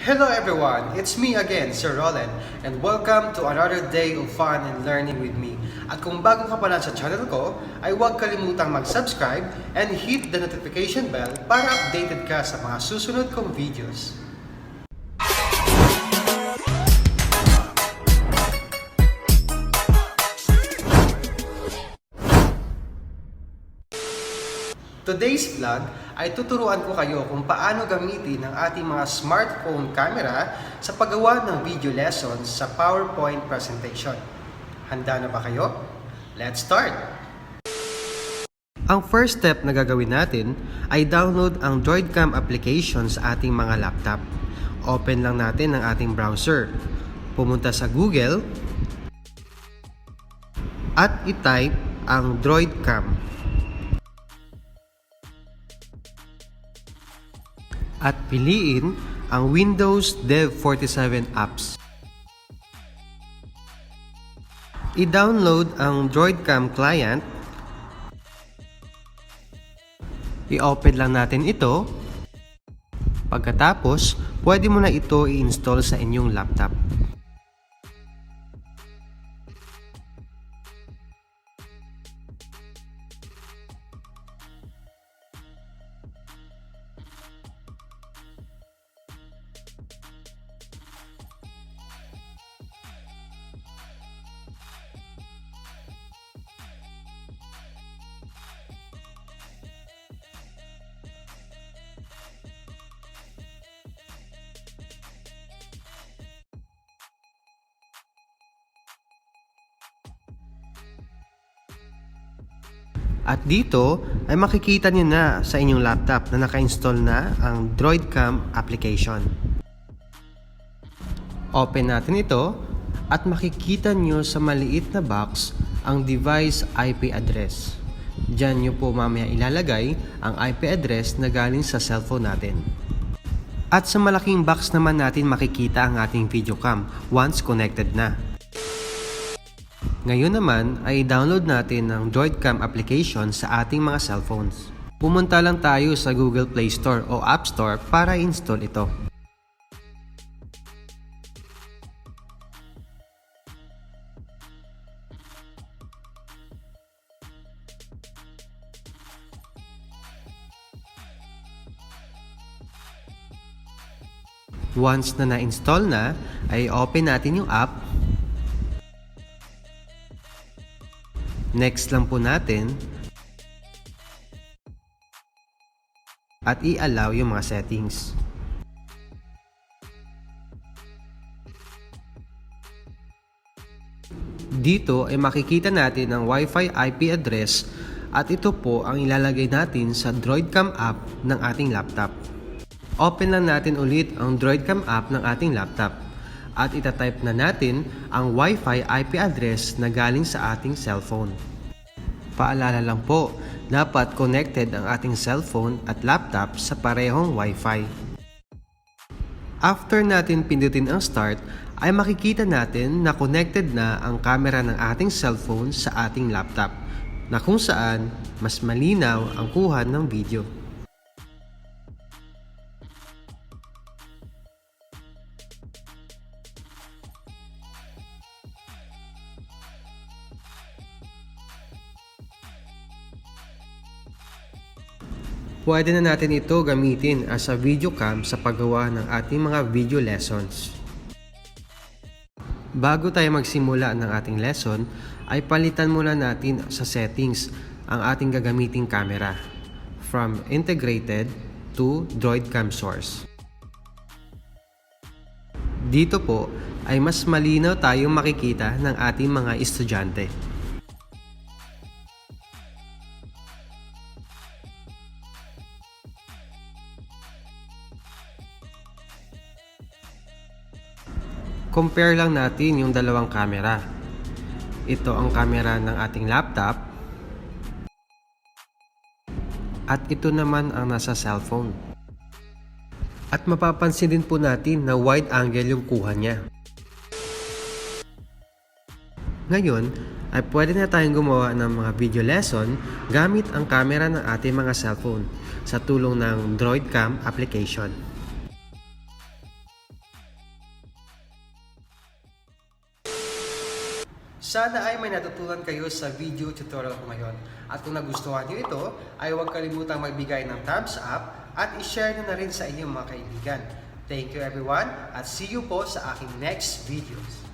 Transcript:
Hello everyone, it's me again, Sir Roland, and welcome to another day of fun and learning with me. At kung bago ka pa lang sa channel ko, ay huwag kalimutang mag-subscribe and hit the notification bell para updated ka sa mga susunod kong videos. Today's vlog ay tuturuan ko kayo kung paano gamitin ang ating mga smartphone camera sa paggawa ng video lessons sa PowerPoint presentation. Handa na ba kayo? Let's start! Ang first step na gagawin natin ay download ang DroidCam application sa ating mga laptop. Open lang natin ang ating browser. Pumunta sa Google at i-type ang DroidCam. At piliin ang Windows Dev 47 apps. I-download ang DroidCam client. I-open lang natin ito. Pagkatapos, pwede mo na ito i-install sa inyong laptop. At dito ay makikita niyo na sa inyong laptop na naka-install na ang DroidCam application. Open natin ito at makikita niyo sa maliit na box ang device IP address. Diyan niyo po mamaya ilalagay ang IP address na galing sa cellphone natin. At sa malaking box naman natin makikita ang ating video cam once connected na. Ngayon naman ay download natin ang DroidCam application sa ating mga cellphones. Pumunta lang tayo sa Google Play Store o App Store para install ito. Once na na-install na, ay open natin yung app. Next lang po natin at i-allow yung mga settings. Dito ay makikita natin ang Wi-Fi IP address at ito po ang ilalagay natin sa DroidCam app ng ating laptop. Open lang natin ulit ang DroidCam app ng ating laptop at itatype na natin ang Wi-Fi IP address na galing sa ating cellphone. Paalala lang po, dapat connected ang ating cellphone at laptop sa parehong Wi-Fi. After natin pindutin ang start, ay makikita natin na connected na ang camera ng ating cellphone sa ating laptop, na kung saan mas malinaw ang kuha ng video. Pwede na natin ito gamitin as a video cam sa paggawa ng ating mga video lessons. Bago tayo magsimula ng ating lesson, ay palitan muna natin sa settings ang ating gagamiting camera from integrated to DroidCam source. Dito po ay mas malinaw tayong makikita ng ating mga estudyante. Compare lang natin yung dalawang camera. Ito ang camera ng ating laptop at ito naman ang nasa cellphone. At mapapansin din po natin na wide angle yung kuha niya. Ngayon ay pwede na tayong gumawa ng mga video lesson gamit ang camera ng ating mga cellphone sa tulong ng DroidCam application. Sana ay may natutunan kayo sa video tutorial ko ngayon. At kung nagustuhan nyo ito, ay huwag kalimutang magbigay ng thumbs up at i-share nyo na rin sa inyong mga kaibigan. Thank you everyone at see you po sa aking next videos.